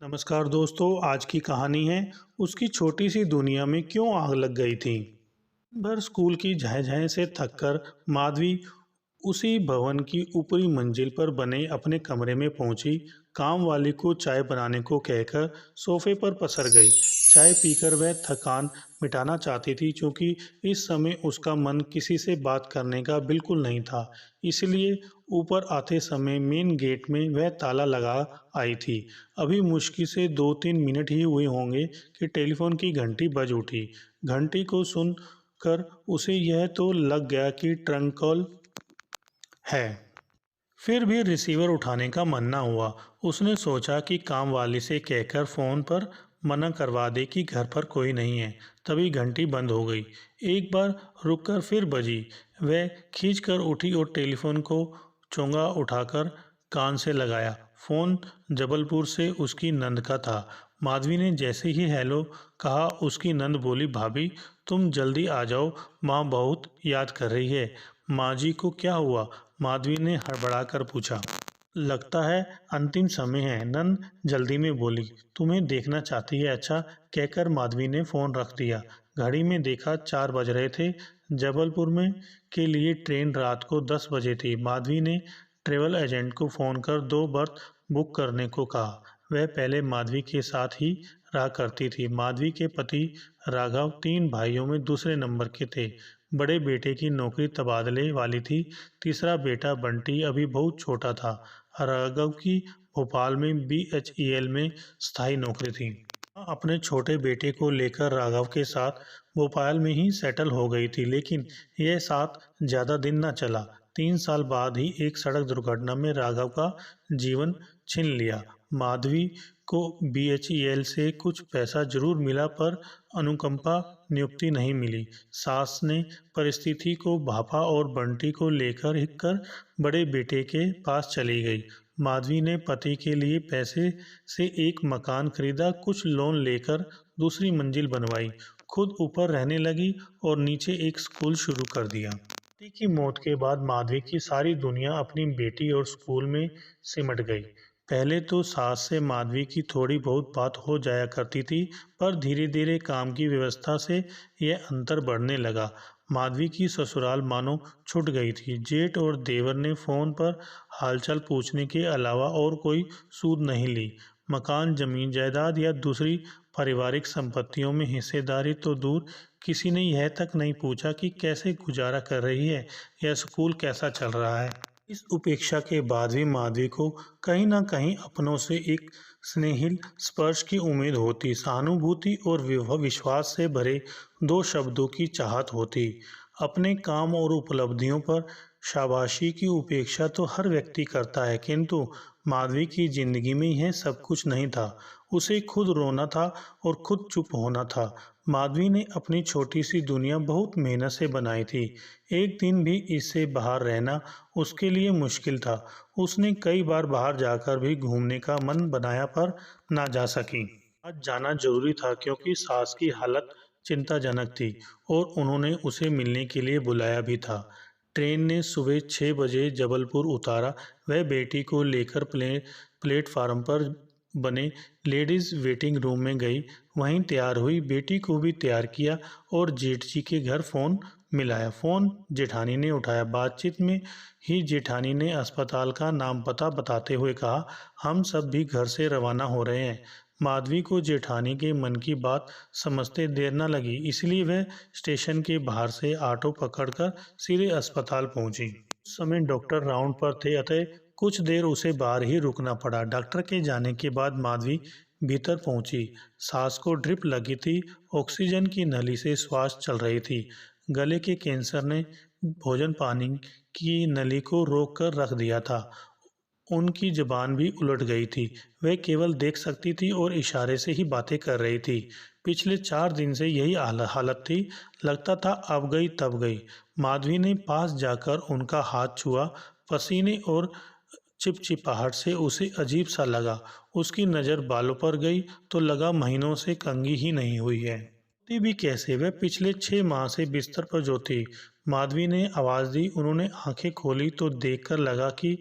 नमस्कार दोस्तों, आज की कहानी है उसकी छोटी सी दुनिया में क्यों आग लग गई थी। भर स्कूल की झह से थककर माधवी उसी भवन की ऊपरी मंजिल पर बने अपने कमरे में पहुंची। काम वाली को चाय बनाने को कहकर सोफे पर पसर गई। चाय पीकर वह थकान मिटाना चाहती थी, क्योंकि इस समय उसका मन किसी से बात करने का बिल्कुल नहीं था। इसलिए ऊपर आते समय मेन गेट में वह ताला लगा आई थी। अभी मुश्किल से 2-3 मिनट ही हुए होंगे कि टेलीफोन की घंटी बज उठी। घंटी को सुन कर उसे यह तो लग गया कि ट्रंक कॉल है। फिर भी रिसीवर उठाने का मन न हुआ। उसने सोचा कि काम वाली से कहकर फ़ोन पर मना करवा दे कि घर पर कोई नहीं है। तभी घंटी बंद हो गई। एक बार रुककर फिर बजी। वह खींचकर उठी और टेलीफोन को चोंगा उठाकर कान से लगाया। फ़ोन जबलपुर से उसकी नंद का था। माधवी ने जैसे ही हेलो कहा, उसकी नंद बोली, भाभी तुम जल्दी आ जाओ, माँ बहुत याद कर रही है। माँ जी को क्या हुआ? माधवी ने हड़बड़ाकर पूछा। लगता है अंतिम समय है, नंद जल्दी में बोली। तुम्हें देखना चाहती है। अच्छा, कहकर माधवी ने फोन रख दिया। घड़ी में देखा 4 बज रहे थे। जबलपुर में के लिए ट्रेन रात को 10 बजे थी। माधवी ने ट्रेवल एजेंट को फोन कर 2 बर्थ बुक करने को कहा। वह पहले माधवी के साथ ही रहा करती थी। माधवी के पति राघव 3 भाइयों में दूसरे नंबर के थे। बड़े बेटे की नौकरी तबादले वाली थी। तीसरा बेटा बंटी अभी बहुत छोटा था। राघव की भोपाल में BHEL में स्थायी नौकरी थी। अपने छोटे बेटे को लेकर राघव के साथ भोपाल में ही सेटल हो गई थी, लेकिन यह साथ ज़्यादा दिन न चला। 3 साल बाद ही एक सड़क दुर्घटना में राघव का जीवन छीन लिया। माधवी को BHEL से कुछ पैसा जरूर मिला, पर अनुकंपा नियुक्ति नहीं मिली। सास ने परिस्थिति को भापा और बंटी को लेकर हिक्कर बड़े बेटे के पास चली गई। माधवी ने पति के लिए पैसे से एक मकान खरीदा, कुछ लोन लेकर दूसरी मंजिल बनवाई, खुद ऊपर रहने लगी और नीचे एक स्कूल शुरू कर दिया। पति की मौत के बाद माधवी की सारी दुनिया अपनी बेटी और स्कूल में सिमट गई। पहले तो सास से माधवी की थोड़ी बहुत बात हो जाया करती थी, पर धीरे धीरे काम की व्यवस्था से यह अंतर बढ़ने लगा। माधवी की ससुराल मानो छूट गई थी। जेठ और देवर ने फ़ोन पर हालचाल पूछने के अलावा और कोई सूद नहीं ली। मकान, जमीन जायदाद या दूसरी पारिवारिक संपत्तियों में हिस्सेदारी तो दूर, किसी ने यह तक नहीं पूछा कि कैसे गुजारा कर रही है या स्कूल कैसा चल रहा है। इस उपेक्षा के बाद भी माधवी को कहीं न कहीं अपनों से एक स्नेहिल स्पर्श की उम्मीद होती। सहानुभूति और विश्वास से भरे 2 शब्दों की चाहत होती। अपने काम और उपलब्धियों पर शाबाशी की उपेक्षा तो हर व्यक्ति करता है, किंतु माधवी की जिंदगी में यह सब कुछ नहीं था। उसे खुद रोना था और खुद चुप होना था। माधवी ने अपनी छोटी सी दुनिया बहुत मेहनत से बनाई थी। एक दिन भी इससे बाहर रहना उसके लिए मुश्किल था। उसने कई बार बाहर जाकर भी घूमने का मन बनाया, पर ना जा सकी। आज जाना जरूरी था, क्योंकि सास की हालत चिंताजनक थी और उन्होंने उसे मिलने के लिए बुलाया भी था। ट्रेन ने सुबह 6 बजे जबलपुर उतारा। वह बेटी को लेकर प्लेटफार्म पर बने लेडीज वेटिंग रूम में गई। वहीं तैयार हुई, बेटी को भी तैयार किया और जेठ जी के घर फ़ोन मिलाया। फ़ोन जेठानी ने उठाया। बातचीत में ही जेठानी ने अस्पताल का नाम पता बताते हुए कहा, हम सब भी घर से रवाना हो रहे हैं। माधवी को जेठानी के मन की बात समझते देर न लगी, इसलिए वह स्टेशन के बाहर से ऑटो पकड़कर सीधे अस्पताल पहुंची। उस समय डॉक्टर राउंड पर थे, अतः कुछ देर उसे बाहर ही रुकना पड़ा। डॉक्टर के जाने के बाद माधवी भीतर पहुंची। सास को ड्रिप लगी थी। ऑक्सीजन की नली से श्वास चल रही थी। गले के कैंसर ने भोजन पानी की नली को रोक कर रख दिया था। उनकी ज़बान भी उलट गई थी। वह केवल देख सकती थी और इशारे से ही बातें कर रही थी। पिछले 4 दिन से यही हालत थी। लगता था अब गई तब गई। माधवी ने पास जाकर उनका हाथ छुआ। पसीने और चिपचिपाहट से उसे अजीब सा लगा। उसकी नज़र बालों पर गई तो लगा महीनों से कंघी ही नहीं हुई है। सोती भी कैसे? वह पिछले 6 माह से बिस्तर पर जो थी। माधवी ने आवाज़ दी। उन्होंने आंखें खोली तो देखकर लगा कि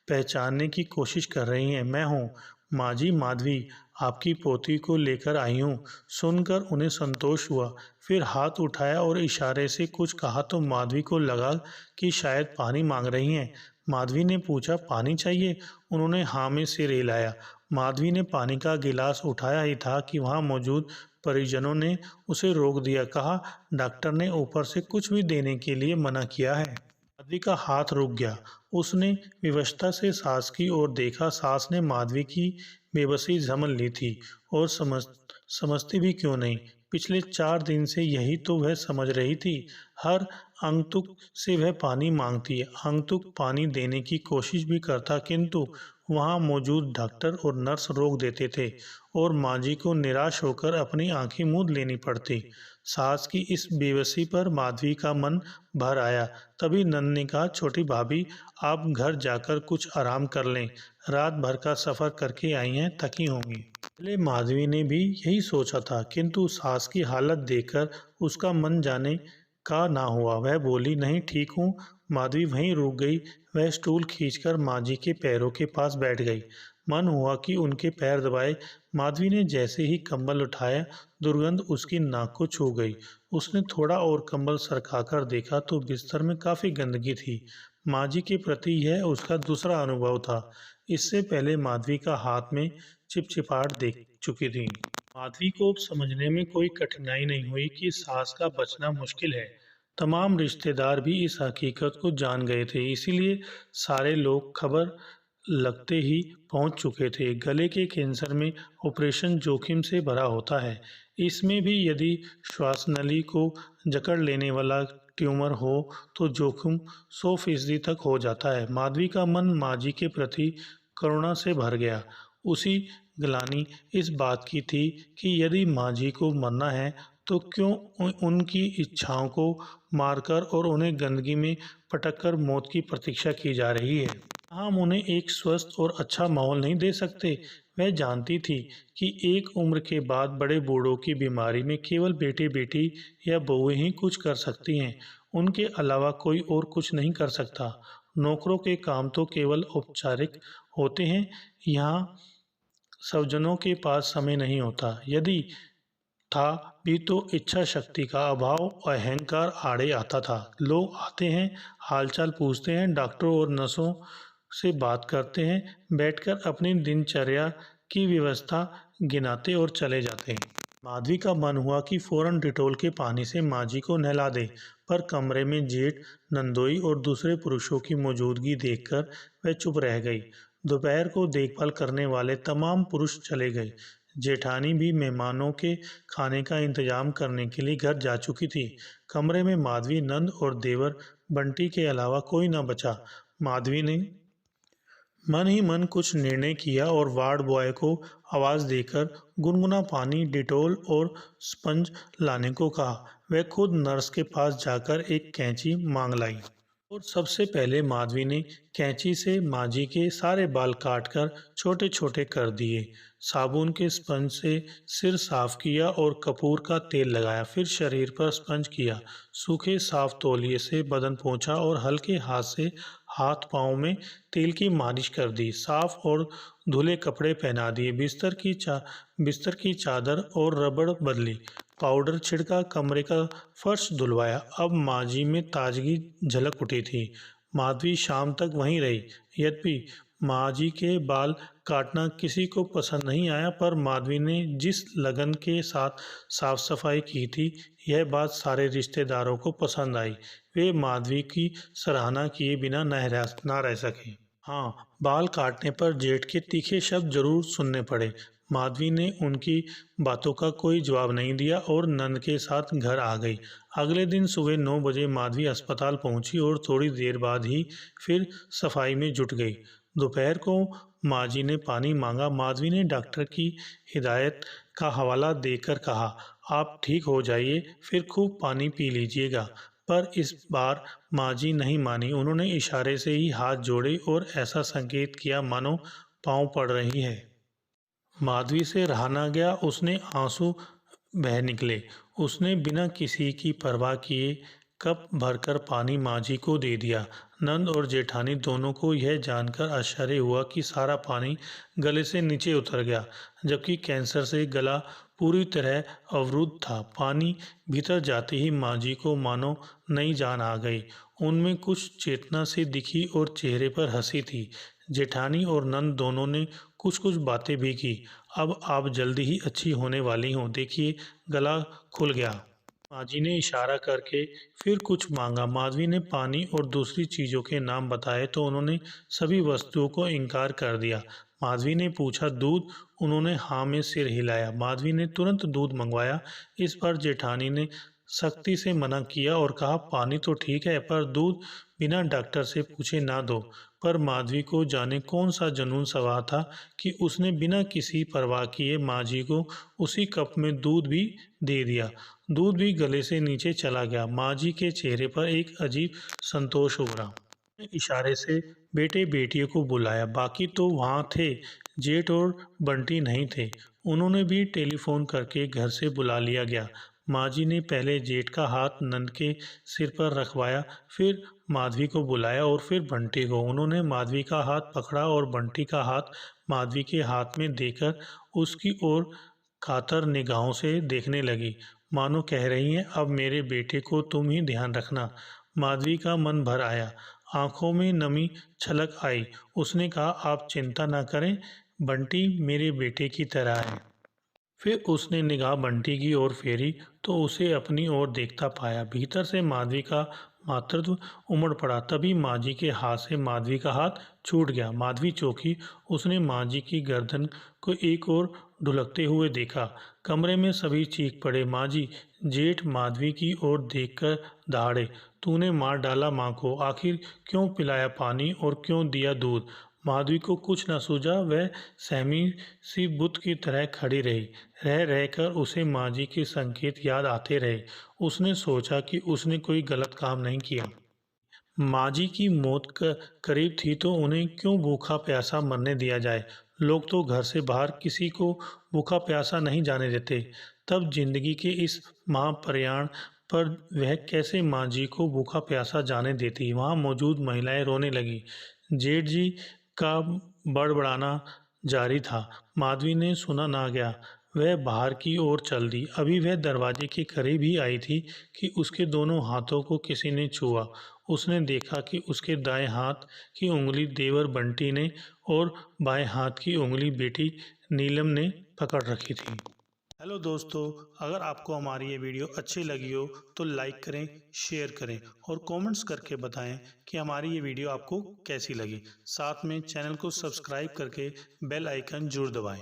पहचानने की कोशिश कर रही हैं। मैं हूँ माँ जी, माधवी। आपकी पोती को लेकर आई हूँ। सुनकर उन्हें संतोष हुआ। फिर हाथ उठाया और इशारे से कुछ कहा तो माधवी को लगा कि शायद पानी मांग रही हैं। माधवी ने पूछा, पानी चाहिए? उन्होंने हाँ में सिर हिलाया। माधवी ने पानी का गिलास उठाया ही था कि वहाँ मौजूद परिजनों ने उसे रोक दिया। कहा, डॉक्टर ने ऊपर से कुछ भी देने के लिए मना किया है। माधवी का हाथ रुक गया। उसने विवशता से सास की ओर देखा। सास ने माधवी की बेबसी समझ ली थी और समझती भी क्यों नहीं। पिछले 4 दिन से यही तो वह समझ रही थी। हर आगंतुक से वह पानी मांगती है। आगंतुक पानी देने की कोशिश भी करता, किंतु वहाँ मौजूद डॉक्टर और नर्स रोक देते थे और माँ जी को निराश होकर अपनी आंखें मूंद लेनी पड़ती। सास की इस बेबसी पर माधवी का मन भर आया। तभी नंद ने कहा, छोटी भाभी, आप घर जाकर कुछ आराम कर लें। रात भर का सफ़र करके आई हैं, थकी होंगी। पहले माधवी ने भी यही सोचा था, किंतु सास की हालत देखकर उसका मन जाने का ना हुआ। वह बोली, नहीं, ठीक हूँ। माधवी वहीं रुक गई। वह स्टूल खींचकर माँ जी के पैरों के पास बैठ गई। मन हुआ कि उनके पैर दबाए। माधवी ने जैसे ही कंबल उठाया, दुर्गंध उसकी नाक को छू गई। उसने थोड़ा और कंबल सरकाकर देखा तो बिस्तर में काफ़ी गंदगी थी। माँ जी के प्रति यह उसका दूसरा अनुभव था। इससे पहले माधवी का हाथ में चिपचिपाहट देख चुकी थी। माधवी को अब समझने में कोई कठिनाई नहीं हुई कि सास का बचना मुश्किल है। तमाम रिश्तेदार भी इस हकीकत को जान गए थे, इसीलिए सारे लोग खबर लगते ही पहुंच चुके थे। गले के कैंसर में ऑपरेशन जोखिम से भरा होता है। इसमें भी यदि श्वासनली को जकड़ लेने वाला ट्यूमर हो तो जोखिम 100% तक हो जाता है। माधवी का मन माँ जी के प्रति करुणा से भर गया। उसी ग्लानि इस बात की थी कि यदि माँ जी को मरना है तो क्यों उनकी इच्छाओं को मारकर और उन्हें गंदगी में पटककर मौत की प्रतीक्षा की जा रही है। हम उन्हें एक स्वस्थ और अच्छा माहौल नहीं दे सकते। वह जानती थी कि एक उम्र के बाद बड़े बूढ़ों की बीमारी में केवल बेटे बेटी या बहुएं ही कुछ कर सकती हैं। उनके अलावा कोई और कुछ नहीं कर सकता। नौकरों के काम तो केवल औपचारिक होते हैं। यहाँ स्वजनों के पास समय नहीं होता। यदि था भी तो इच्छा शक्ति का अभाव, अहंकार आड़े आता था। लोग आते हैं, हालचाल पूछते हैं, डॉक्टरों और नर्सों से बात करते हैं, बैठकर अपनी दिनचर्या की व्यवस्था गिनाते और चले जाते हैं। माधवी का मन हुआ कि फौरन डिटोल के पानी से माँ जी को नहला दे, पर कमरे में जेठ, नंदोई और दूसरे पुरुषों की मौजूदगी देखकर वह चुप रह गई। दोपहर को देखभाल करने वाले तमाम पुरुष चले गए। जेठानी भी मेहमानों के खाने का इंतजाम करने के लिए घर जा चुकी थी। कमरे में माधवी, नंद और देवर बंटी के अलावा कोई न बचा। माधवी ने मन ही मन कुछ निर्णय किया और वार्ड बॉय को आवाज़ देकर गुनगुना पानी, डिटोल और स्पंज लाने को कहा। वह खुद नर्स के पास जाकर एक कैंची मांग लाई और सबसे पहले माधवी ने कैंची से माँ जी के सारे बाल काटकर छोटे छोटे कर दिए। साबुन के स्पंज से सिर साफ किया और कपूर का तेल लगाया। फिर शरीर पर स्पंज किया। सूखे साफ तौलिए से बदन पोंछा और हल्के हाथ से हाथ पाँव में तेल की मालिश कर दी। साफ और धुले कपड़े पहना दिए। बिस्तर की चादर और रबड़ बदली। पाउडर छिड़का, कमरे का फर्श धुलवाया। अब माँ जी में ताजगी झलक उठी थी। माधवी शाम तक वहीं रही। यद्यपि माँ जी के बाल काटना किसी को पसंद नहीं आया, पर माधवी ने जिस लगन के साथ साफ सफाई की थी, यह बात सारे रिश्तेदारों को पसंद आई। वे माधवी की सराहना किए बिना ना रह सके। हाँ, बाल काटने पर जेठ के तीखे शब्द जरूर सुनने पड़े। माधवी ने उनकी बातों का कोई जवाब नहीं दिया और नंद के साथ घर आ गई। अगले दिन सुबह 9 बजे माधवी अस्पताल पहुंची और थोड़ी देर बाद ही फिर सफाई में जुट गई। दोपहर को माँ जी ने पानी मांगा। माधवी ने डॉक्टर की हिदायत का हवाला देकर कहा, आप ठीक हो जाइए, फिर खूब पानी पी लीजिएगा। पर इस बार माँ जी नहीं मानी। उन्होंने इशारे से ही हाथ जोड़े और ऐसा संकेत किया मानो पाँव पड़ रही है। माधवी से रहा ना गया। उसने आंसू बह निकले। उसने बिना किसी की परवाह किए कप भरकर पानी माँ जी को दे दिया। नंद और जेठानी दोनों को यह जानकर आश्चर्य हुआ कि सारा पानी गले से नीचे उतर गया, जबकि कैंसर से गला पूरी तरह अवरुद्ध था। पानी भीतर जाते ही माँ जी को मानो नई जान आ गई। उनमें कुछ चेतना सी दिखी और चेहरे पर हंसी थी। जेठानी और नंद दोनों ने कुछ कुछ बातें भी की। अब आप जल्दी ही अच्छी होने वाली हो, देखिए गला खुल गया। माजी ने इशारा करके फिर कुछ मांगा। माधवी ने पानी और दूसरी चीजों के नाम बताए तो उन्होंने सभी वस्तुओं को इनकार कर दिया। माधवी ने पूछा दूध, उन्होंने हाँ में सिर हिलाया। माधवी ने तुरंत दूध मंगवाया। इस पर जेठानी ने सख्ती से मना किया और कहा पानी तो ठीक है पर दूध बिना डॉक्टर से पूछे ना दो। पर माधवी को जाने कौन सा जुनून सवार था कि उसने बिना किसी परवाह किए माँ जी को उसी कप में दूध भी दे दिया। दूध भी गले से नीचे चला गया। माँ जी के चेहरे पर एक अजीब संतोष उभरा। इशारे से बेटे बेटियों को बुलाया। बाकी तो वहाँ थे, जेठ और बंटी नहीं थे। उन्होंने भी टेलीफोन करके घर से बुला लिया गया। माँ जी ने पहले जेठ का हाथ नंद के सिर पर रखवाया, फिर माधवी को बुलाया और फिर बंटी को। उन्होंने माधवी का हाथ पकड़ा और बंटी का हाथ माधवी के हाथ में देकर उसकी ओर कातर निगाहों से देखने लगी, मानो कह रही हैं अब मेरे बेटे को तुम ही ध्यान रखना। माधवी का मन भर आया, आंखों में नमी छलक आई। उसने कहा आप चिंता न करें, बंटी मेरे बेटे की तरह है। फिर उसने निगाह बंटी की ओर फेरी तो उसे अपनी ओर देखता पाया। भीतर से माधवी का मातृत्व उमड़ पड़ा। तभी माँ जी के हाथ से माधवी का हाथ छूट गया। माधवी चौंकी। उसने माँ जी की गर्दन को एक ओर ढुलकते हुए देखा। कमरे में सभी चीख पड़े। माँ जी! जेठ माधवी की ओर देखकर दहाड़े, तूने मार डाला माँ को, आखिर क्यों पिलाया पानी और क्यों दिया दूध? माधवी को कुछ न सूझा। वह सहमी सी बुत की तरह खड़ी रही। रह रहकर उसे माँ जी के संकेत याद आते रहे। उसने सोचा कि उसने कोई गलत काम नहीं किया। माँ जी की मौत करीब थी तो उन्हें क्यों भूखा प्यासा मरने दिया जाए। लोग तो घर से बाहर किसी को भूखा प्यासा नहीं जाने देते। तब जिंदगी के इस महाप्रयाण पर वह कैसे माँ जी को भूखा प्यासा जाने देती। वहाँ मौजूद महिलाएं रोने लगी। जेठ जी का बड़बड़ाना जारी था। माधवी ने सुना ना गया। वह बाहर की ओर चल दी। अभी वह दरवाजे के करीब ही आई थी कि उसके दोनों हाथों को किसी ने छुआ। उसने देखा कि उसके दाएं हाथ की उंगली देवर बंटी ने और बाएं हाथ की उंगली बेटी नीलम ने पकड़ रखी थी। हेलो दोस्तों, अगर आपको हमारी ये वीडियो अच्छी लगी हो तो लाइक करें, शेयर करें और कमेंट्स करके बताएं कि हमारी ये वीडियो आपको कैसी लगी। साथ में चैनल को सब्सक्राइब करके बेल आइकन जरूर दबाएं।